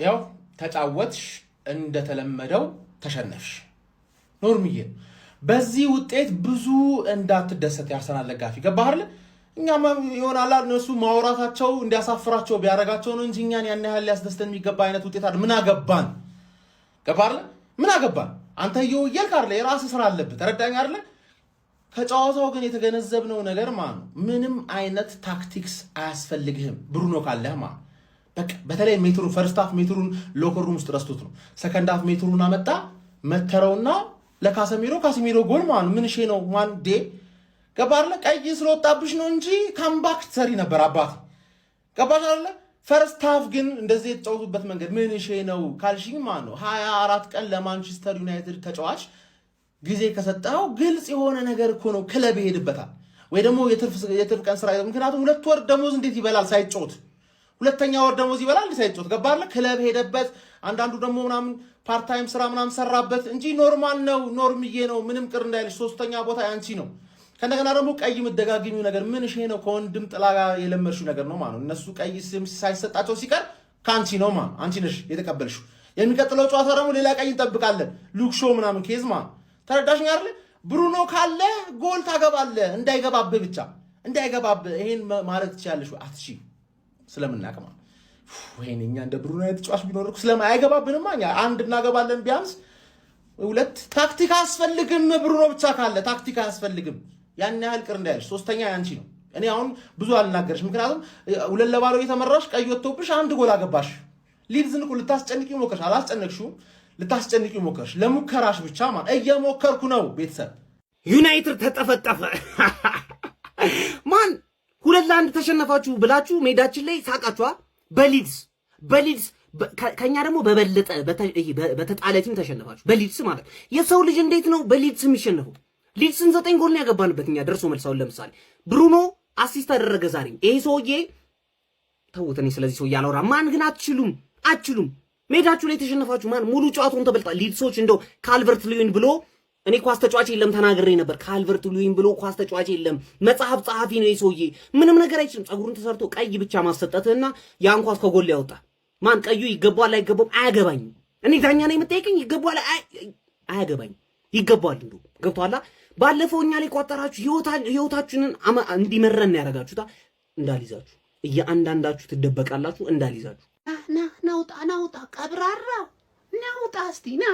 ያው ተጫወትሽ እንደተለመደው ተሸነፍሽ ኖርምዬ በዚህ ውጤት ብዙ እንዳትደሰት ያርሰናል ደጋፊ ገባህ አይደል እኛም ይሆናል እነሱ ማውራታቸው እንዲያሳፍራቸው ቢያረጋቸው ነው እንጂ እኛን ያን ያህል ሊያስደስተን የሚገባ አይነት ውጤት አይደል ምን አገባን ገባህ አይደል ምን አገባን አንተ ይወየልክ አይደል የራስ ስራ አለበት ተረዳኝ አይደል ከጨዋታው ግን የተገነዘብነው ነገር ማለት ምንም አይነት ታክቲክስ አያስፈልግህም ብሩኖ ካለህ ማለት በቃ በተለይ ሜትሩ ፈርስት ሃፍ ሜትሩን ሎከር ሩም ውስጥ ረስቶት ነው ሰከንድ ሃፍ ሜትሩን አመጣ መተረውና ለካሰሚሮ ጎል ማለት ምን ነው ማን ዴ ገባርለ ቀይ ስለወጣብሽ ነው እንጂ ካምባክ ሰሪ ነበር አባት ገባሽ አይደለ ፈርስት ሃፍ ግን እንደዚህ የተጫወቱበት መንገድ ምን ነው ካልሽኝ ማለት ነው 24 ቀን ለማንቸስተር ዩናይትድ ተጫዋች ጊዜ ከሰጠው ግልጽ የሆነ ነገር እኮ ነው ክለብ ይሄድበታል ወይ ደግሞ የትርፍ ቀን ስራ ምክንያቱም 2 ወር ደሞዝ እንዴት ይበላል ሳይጫወት ሁለተኛ ወር ደሞዝ ይበላል ሳይጫወት ገባርለ ክለብ ሄደበት አንዳንዱ ደግሞ ምናምን ፓርት ታይም ስራ ምናምን ሰራበት እንጂ ኖርማል ነው ኖርምዬ ነው ምንም ቅር እንዳይልሽ ሶስተኛ ቦታ ያንቺ ነው ከነገና ደግሞ ቀይ መደጋግሚው ነገር ምን ነው ከወንድም ጥላ ጋር የለመርሽው ነገር ነው ማለት ነው እነሱ ቀይ ስም ሳይሰጣቸው ሲቀር ካንቺ ነው ማለት አንቺ ነሽ የተቀበልሽው የሚቀጥለው ጨዋታ ደግሞ ሌላ ቀይ እንጠብቃለን ሉክ ሾው ምናምን ኬዝ ማለት ተረዳሽኝ አይደል ብሩኖ ካለ ጎል ታገባለህ እንዳይገባብህ ብቻ እንዳይገባብህ ይሄን ማለት ትችያለሽ አትሺ ስለምናቀማ ወይኔኛ እንደ ብሩኖ የተጫዋች ቢኖርኩ ስለማይገባብንማ እኛ አንድ እናገባለን ቢያንስ ሁለት ታክቲክ አስፈልግም ብሩኖ ብቻ ካለ ታክቲክ አስፈልግም ያን ያህል ቅር እንዳይልሽ ሶስተኛ ያንቺ ነው እኔ አሁን ብዙ አልናገርሽ ምክንያቱም ሁለት ለባዶ የተመራሽ ቀይ ወጥቶብሽ አንድ ጎል አገባሽ ሊድዝን እኮ ልታስጨንቂው ሞከርሽ አላስጨነቅሽውም ልታስጨንቂው ሞከርሽ ለሙከራሽ ብቻ ማለት እየሞከርኩ ነው ቤተሰብ ዩናይትድ ተጠፈጠፈ ማን 2-1 ተሸነፋችሁ ብላችሁ ሜዳችን ላይ ሳቃችኋ በሊድስ ከኛ ደግሞ በበለጠ በተጣለ ቲም ተሸነፋችሁ በሊድስ ማለት የሰው ልጅ እንዴት ነው በሊድስ የሚሸነፈው ሊድስን 9 ጎል ነው ያገባንበትኛ ደርሶ መልሳው ለምሳሌ ብሩኖ አሲስት አደረገ ዛሬ ይሄ ሰውዬ ተውተኔ ስለዚህ ሰው ያላወራ ማን ግን አትችሉም ሜዳችሁ ላይ ተሸነፋችሁ ማን ሙሉ ጨዋታውን ተበልጣ ሊድሶች እንደው ካልቨርት ሉዊን ብሎ እኔ ኳስ ተጫዋች የለም ተናግሬ ነበር ካልቨርት ሉዊን ብሎ ኳስ ተጫዋች የለም መጽሐፍ ጸሐፊ ነው ይሰውዬ ምንም ነገር አይችልም ጸጉሩን ተሰርቶ ቀይ ብቻ ማሰጠትና ያን ኳስ ከጎል ያወጣ ማን ቀዩ ይገባል አይገባም አያገባኝም እኔ ዳኛ ነኝ የምጠይቀኝ ይገባል አያገባኝም ይገባል እንደው ገብቷላ ባለፈው እኛ ላይ ቋጠራችሁ ህይወታችንን እንዲመረን ያረጋችሁታ እንዳልይዛችሁ እያንዳንዳችሁ ትደበቃላችሁ እንዳልይዛችሁ ናውጣ ቀብራራው ናውጣ እስቲ ና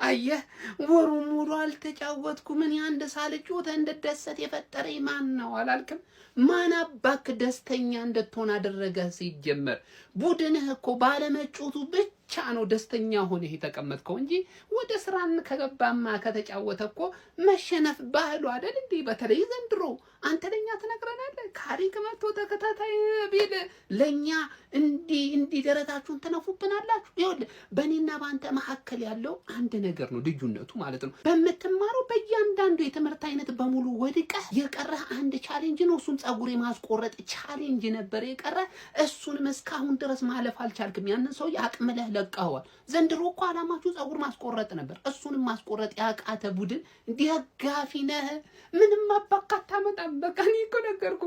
አየህ ወሩን ሙሉ አልተጫወትኩም ምን ያንደ ሳልጮት እንደደሰት የፈጠረኝ ማን ነው አላልክም ማን አባክ ደስተኛ እንድትሆን አደረገ ሲጀመር ቡድንህ እኮ ባለመጮቱ ብቻ ነው ደስተኛ ሆነህ የተቀመጥከው እንጂ ወደ ስራን ከገባማ ከተጫወተ እኮ መሸነፍ ባህሉ አይደል እንዴ በተለይ ዘንድሮ አንተ ለኛ ተነግረናለህ ካሪክ መጥቶ ተከታታይ ቢል ለኛ እንዲ ደረታችሁን ተነፉብናላችሁ ይኸውልህ በእኔና ባንተ መሐከል ያለው አንድ ነገር ነው ልዩነቱ ማለት ነው በመተማረው በእያንዳንዱ የትምህርት አይነት በሙሉ ወድቀህ የቀረህ አንድ ቻሌንጅ ነው እሱን ጸጉር የማስቆረጥ ቻሌንጅ ነበር የቀረ እሱን እስካሁን ድረስ ማለፍ አልቻልክም ያንን ሰው ያቅምለህ ለቀዋል ዘንድሮ እኮ አላማችሁ ጸጉር ማስቆረጥ ነበር እሱንም ማስቆረጥ ያቃተ ቡድን እንዲያጋፊ ነህ ምንም ማባካታ መጣም በቃ እኔ እኮ ነገርኩ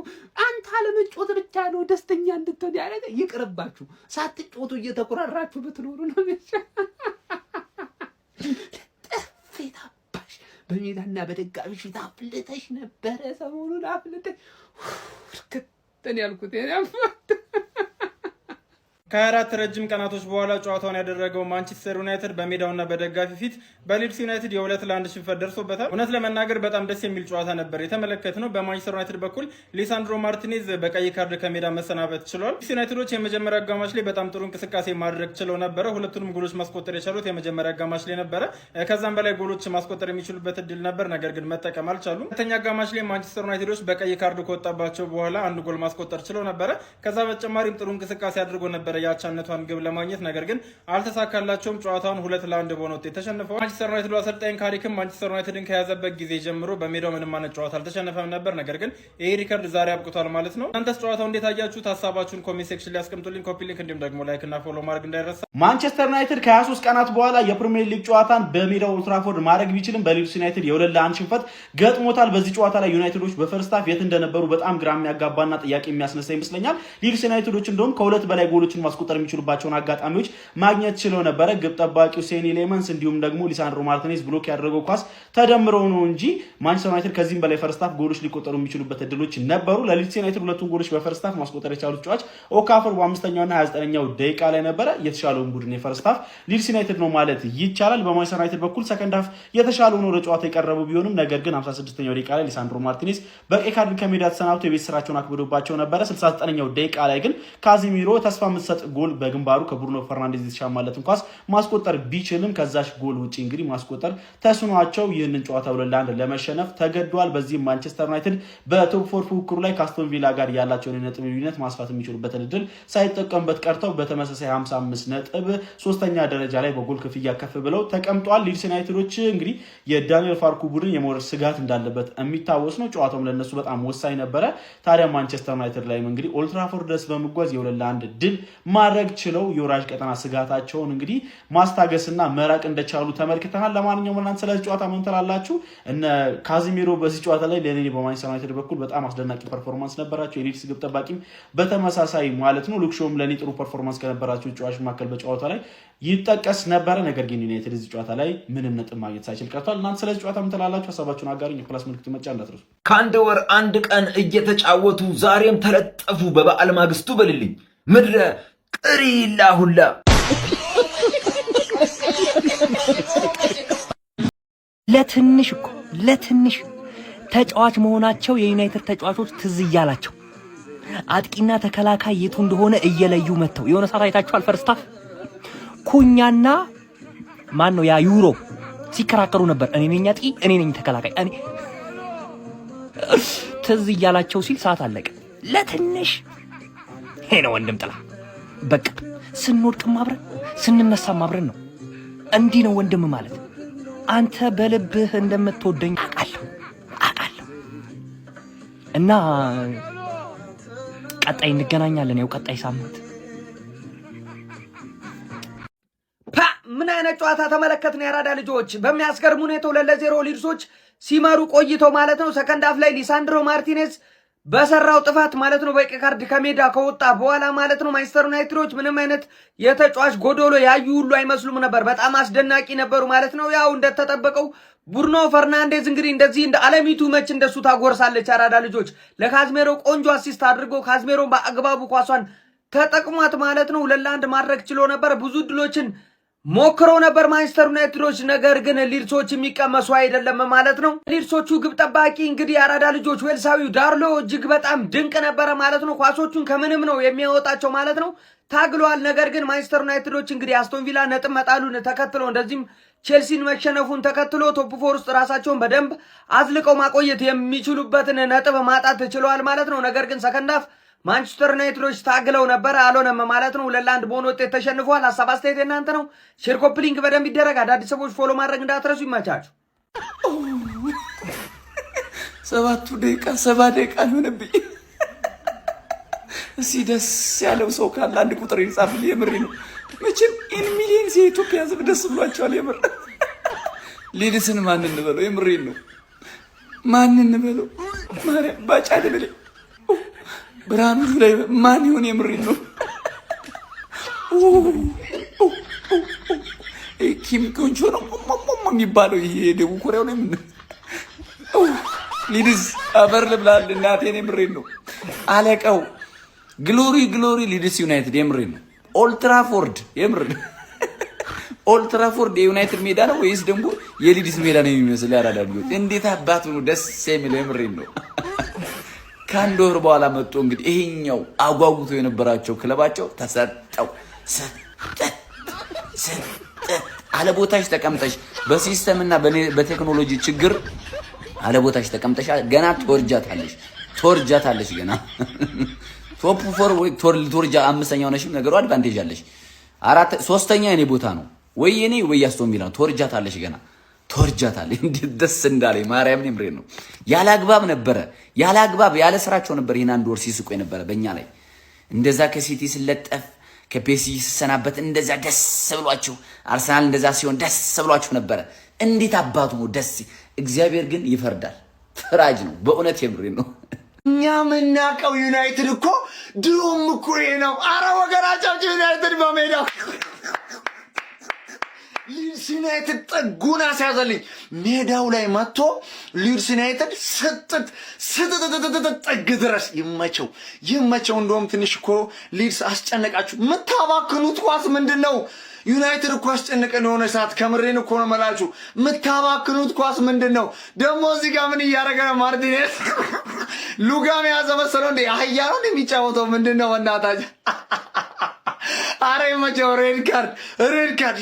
አንተ አለመጮት ብቻ ነው ደስተኛ እንድትሆን ያደረገ ይቅርባችሁ ሳትጮቱ እየተቆራራችሁ ብትኖሩ ነው ጥፍታባሽ በሜዳና በደጋፊሽ ታፍልተሽ ነበረ ሰሞኑን አፍልተሽ ከተን ያልኩት ከአራት ረጅም ቀናቶች በኋላ ጨዋታውን ያደረገው ማንቸስተር ዩናይትድ በሜዳውና በደጋፊ ፊት በሊድስ ዩናይትድ የ2-1 ሽንፈት ደርሶበታል። እውነት ለመናገር በጣም ደስ የሚል ጨዋታ ነበር የተመለከትነው። በማንቸስተር ዩናይትድ በኩል ሊሳንድሮ ማርቲኔዝ በቀይ ካርድ ከሜዳ መሰናበት ችሏል። ሊድስ ዩናይትዶች የመጀመሪያ አጋማሽ ላይ በጣም ጥሩ እንቅስቃሴ ማድረግ ችለው ነበረ። ሁለቱንም ጎሎች ማስቆጠር የቻሉት የመጀመሪያ አጋማሽ ላይ ነበረ። ከዛም በላይ ጎሎች ማስቆጠር የሚችሉበት እድል ነበር፣ ነገር ግን መጠቀም አልቻሉም። ሁለተኛ አጋማሽ ላይ ማንቸስተር ዩናይትዶች በቀይ ካርድ ከወጣባቸው በኋላ አንድ ጎል ማስቆጠር ችለው ነበረ። ከዛ በተጨማሪም ጥሩ እንቅስቃሴ አድርጎ ነበረ ያቻነቷን ግብ ለማግኘት ነገር ግን አልተሳካላቸውም። ጨዋታውን 2-1 በሆነ ውጤት ተሸንፈዋል። ማንቸስተር ዩናይትድ አሰልጣኝ ካሪክም ማንቸስተር ዩናይትድን ከያዘበት ጊዜ ጀምሮ በሜዳው ምንም አይነት ጨዋታ አልተሸነፈም ነበር። ነገር ግን ይሄ ሪከርድ ዛሬ አብቅቷል ማለት ነው። እናንተስ ጨዋታው እንዴት አያችሁት? ሀሳባችሁን ኮሜንት ሴክሽን ላይ አስቀምጡልኝ። ኮፒ ሊንክ እንዲሁም ደግሞ ላይክ እና ፎሎ ማድረግ እንዳይረሳ። ማንቸስተር ዩናይትድ ከ23 ቀናት በኋላ የፕሪሚየር ሊግ ጨዋታን በሜዳው ኦልድ ትራፎርድ ማድረግ ቢችልም በሊድስ ዩናይትድ የ2-1 ሽንፈት ገጥሞታል። በዚህ ጨዋታ ላይ ዩናይትዶች በፈርስት ሃፍ የት እንደነበሩ በጣም ግራ የሚያጋባና ጥያቄ የሚያስነሳ ይመስለኛል። ሊድስ ዩናይትዶች እንደውም ከሁለት በላይ ጎሎችን ማስቆጠር የሚችሉባቸውን አጋጣሚዎች ማግኘት ችለው ነበረ። ግብ ጠባቂው ሴኒ ሌመንስ እንዲሁም ደግሞ ሊሳንድሮ ማርቲኔዝ ብሎክ ያደረገው ኳስ ተደምረው ነው እንጂ ማንቸስተር ዩናይትድ ከዚህም በላይ ፈርስት ሃፍ ጎሎች ሊቆጠሩ የሚችሉበት እድሎች ነበሩ። ለሊድስ ዩናይትድ ሁለቱን ጎሎች በፈርስት ሃፍ ማስቆጠር የቻሉት ተጫዋች ኦካፎር በ5ኛውና 29ኛው ደቂቃ ላይ ነበረ። የተሻለውን ቡድን የፈርስት ሃፍ ሊድስ ዩናይትድ ነው ማለት ይቻላል። በማንቸስተር ዩናይትድ በኩል ሰከንድ ሃፍ የተሻለ ሆኖ ለጨዋታ የቀረቡ ቢሆንም ነገር ግን 56ኛው ደቂቃ ላይ ሊሳንድሮ ማርቲኔዝ በቀይ ካርድ ከሜዳ ተሰናብቶ የቤት ስራቸውን አክብዶባቸው ነበረ። 69ኛው ደቂቃ ላይ ግን ካዚሚሮ ተስፋ የምትሰጥ ጎል በግንባሩ ከብሩኖ ፈርናንዴዝ የተሻማለትን ኳስ ማስቆጠር ቢችልም ከዛች ጎል ውጪ እንግዲህ ማስቆጠር ተስኗቸው ይህንን ጨዋታ 2-1 ለመሸነፍ ተገዷል። በዚህም ማንቸስተር ዩናይትድ በቶፕ 4 ፉክክሩ ላይ ከአስቶን ቪላ ጋር ያላቸውን የነጥብ ልዩነት ማስፋት የሚችሉበትን እድል ሳይጠቀሙበት ቀርተው በተመሳሳይ 55 ነጥብ ሶስተኛ ደረጃ ላይ በጎል ክፍያ ከፍ ብለው ተቀምጠዋል። ሊድስ ዩናይትዶች እንግዲህ የዳንኤል ፋርኩ ቡድን የመውረድ ስጋት እንዳለበት የሚታወስ ነው። ጨዋታውም ለነሱ በጣም ወሳኝ ነበረ። ታዲያ ማንቸስተር ዩናይትድ ላይም እንግዲህ ኦልድ ትራፎርድ ድረስ በመጓዝ የ2-1 ድል ማድረግ ችለው የወራጅ ቀጠና ስጋታቸውን እንግዲህ ማስታገስና መራቅ እንደቻሉ ተመልክተናል። ለማንኛውም እናንተ ስለዚህ ጨዋታ ምን ትላላችሁ? እነ ካዚሚሮ በዚህ ጨዋታ ላይ ለኔ በማንቸስተር ዩናይትድ በኩል በጣም አስደናቂ ፐርፎርማንስ ነበራቸው። የሊድስ ግብ ጠባቂም በተመሳሳይ ማለት ነው። ሉክሾም ለኔ ጥሩ ፐርፎርማንስ ከነበራቸው ተጫዋቾች መካከል በጨዋታ ላይ ይጠቀስ ነበረ። ነገር ግን ዩናይትድ እዚህ ጨዋታ ላይ ምንም ነጥብ ማግኘት ሳይችል ቀርቷል። እናንተ ስለዚህ ጨዋታ ምን ትላላችሁ? ሀሳባችሁን አጋሩኝ። ፕላስ ምልክቱ መጫ እንዳትረሱ። ከአንድ ወር አንድ ቀን እየተጫወቱ ዛሬም ተለጠፉ በበዓል ማግስቱ በልልኝ ምድረ ቅሪላ ሁላ ለትንሽ ተጫዋች መሆናቸው የዩናይትድ ተጫዋቾች ትዝ እያላቸው አጥቂና ተከላካይ የቱ እንደሆነ እየለዩ መተው የሆነ ሰዓት አይታችኋል። ፈርስት ሃፍ ኩኛና ማን ነው ያ ዩሮ ሲከራከሩ ነበር። እኔ ነኝ አጥቂ፣ እኔ ነኝ ተከላካይ፣ እኔ ትዝ እያላቸው ሲል ሰዓት አለቀ። ለትንሽ ሄነ ወንድም ጥላ በቃ ስንወድቅም አብረን ስንነሳም አብረን ነው። እንዲህ ነው ወንድም ማለት። አንተ በልብህ እንደምትወደኝ አውቃለሁ እና ቀጣይ እንገናኛለን። ያው ቀጣይ ሳምንት ምን አይነት ጨዋታ ተመለከትን? ያራዳ ልጆች በሚያስገርም ሁኔታ 2-0 ሊድሶች ሲመሩ ቆይተው ማለት ነው። ሰከንድ ሃፍ ላይ ሊሳንድሮ ማርቲኔዝ በሰራው ጥፋት ማለት ነው በቀይ ካርድ ከሜዳ ከወጣ በኋላ ማለት ነው ማንቸስተር ዩናይትዶች ምንም አይነት የተጫዋች ጎዶሎ ያዩ ሁሉ አይመስሉም ነበር። በጣም አስደናቂ ነበሩ ማለት ነው። ያው እንደተጠበቀው ብሩኖ ፈርናንዴዝ እንግዲህ እንደዚህ እንደ አለሚቱ መች እንደሱ ታጎርሳለች። አራዳ ልጆች ለካዝሜሮ ቆንጆ አሲስት አድርጎ ካዝሜሮን በአግባቡ ኳሷን ተጠቅሟት ማለት ነው 2-1 ማድረግ ችሎ ነበር። ብዙ ድሎችን ሞክሮ ነበር ማንቸስተር ዩናይትዶች። ነገር ግን ሊድሶች የሚቀመሱ አይደለም ማለት ነው። ሊድሶቹ ግብ ጠባቂ እንግዲህ አራዳ ልጆች ዌልሳዊው ዳርሎ እጅግ በጣም ድንቅ ነበረ ማለት ነው። ኳሶቹን ከምንም ነው የሚያወጣቸው ማለት ነው። ታግለዋል። ነገር ግን ማንቸስተር ዩናይትዶች እንግዲህ አስቶን ቪላ ነጥብ መጣሉን ተከትሎ እንደዚህም ቼልሲን መሸነፉን ተከትሎ ቶፕ 4 ውስጥ ራሳቸውን በደንብ አዝልቀው ማቆየት የሚችሉበትን ነጥብ ማጣት ችለዋል ማለት ነው። ነገር ግን ሰከንድ ሃፍ ማንቸስተር ዩናይትዶች ታግለው ነበር፣ አልሆነም ማለት ነው። 2-1 በሆነ ውጤት ተሸንፏል። ሀሳብ አስተያየት እናንተ ነው። ሼር ኮፒ ሊንክ በደንብ ይደረግ። አዳዲስ ሰዎች ፎሎ ማድረግ እንዳትረሱ። ይመቻችሁ። 7 ደቂቃ ሆነብኝ። እስኪ ደስ ያለው ሰው ካለ አንድ ቁጥር ይጻፍልኝ። የምሬ ነው። መቼም ኢን ሚሊየንስ የኢትዮጵያ ሕዝብ ደስ ብሏቸዋል። የምር ሊድስን ማን እንበለው? የምሬን ነው። ማን እንበለው? ማርያም ባጫ ደበሌ ብርሃኑ ላይ ማን ይሆን? የምሬን ነው። ኪም ኮንቾ ነው የሚባለው። ይሄ ደቡብ ኮሪያው ነው። ምን ሊድስ አፈር ልብላል እናቴን። የምሬን ነው። አለቀው ግሎሪ ሊድስ ዩናይትድ። የምሬን ነው። ኦልድ ትራፎርድ ኦልድ ትራፎርድ የዩናይትድ ሜዳ ነው ወይስ ደግሞ የሊድስ ሜዳ ነው የሚመስል? ያራዳሉ። እንዴት አባቱ ነው ደስ የሚለው። የምሬን ነው። ከአንድ ወር በኋላ መጥቶ እንግዲህ ይሄኛው አጓጉቶ የነበራቸው ክለባቸው ተሰጠው። አለቦታሽ ተቀምጠሽ በሲስተምና በቴክኖሎጂ ችግር አለቦታሽ ተቀምጠሽ ገና ተወርጃታለሽ ገና ቶፕ 4 ወይ ቶርጃ 5ኛው ነሽም ነገሩ አድቫንቴጅ አለሽ። 3ኛ የኔ ቦታ ነው ወይ የኔ ወይ አስቶን ቪላ ተወርጃታለሽ ገና ተወርጃታለሽ። እንዴት ደስ እንዳለኝ ማርያምን። የምሬን ነው። ያለ አግባብ ያለ ስራቸው ነበር ይሄን አንድ ወር ሲስቁ የነበረ በእኛ ላይ። እንደዛ ከሲቲ ስለጠፍ ከፔሲ ሲሰናበት እንደዛ ደስ ብሏቸው፣ አርሰናል እንደዛ ሲሆን ደስ ብሏቸው ነበረ። እንዴት አባቱ ነው ደስ። እግዚአብሔር ግን ይፈርዳል። ፍራጅ ነው በእውነት። የምሬን ነው። እኛ የምናውቀው ዩናይትድ እኮ ድሮም እኮ ይሄ ነው። አረ ወገናቸው ዩናይትድ በሜዳው ሊድስ ዩናይትድ ጥጉን አስያዘልኝ። ሜዳው ላይ መጥቶ ሊድስ ዩናይትድ ስትት ጥግ ድረስ ይመቸው። እንደውም ትንሽ እኮ ሊድስ አስጨነቃችሁ። የምታባክኑት ኳስ ምንድን ነው? ዩናይትድ እኮ አስጨነቀን የሆነ ሰዓት። ከምሬን እኮ ነው መላችሁ። የምታባክኑት ኳስ ምንድን ነው? ደግሞ እዚህ ጋር ምን እያደረገ ነው? ማርቲኔዝ ሉጋም የያዘ መሰለው እንዴ? አህያ ነው እንደሚጫወተው ምንድን ነው? በእናታችሁ አረ ይመቸው። ሬድ ካርድ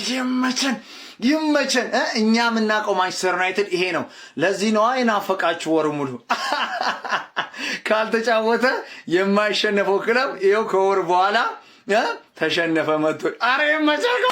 ይመቸን። እኛ የምናውቀው ማንቸስተር ዩናይትድ ይሄ ነው። ለዚህ ነዋ የናፈቃችሁ ወር ሙሉ ካልተጫወተ የማይሸነፈው ክለብ ይኸው ከወር በኋላ ተሸነፈ መጥቶ። አረ ይመቸን።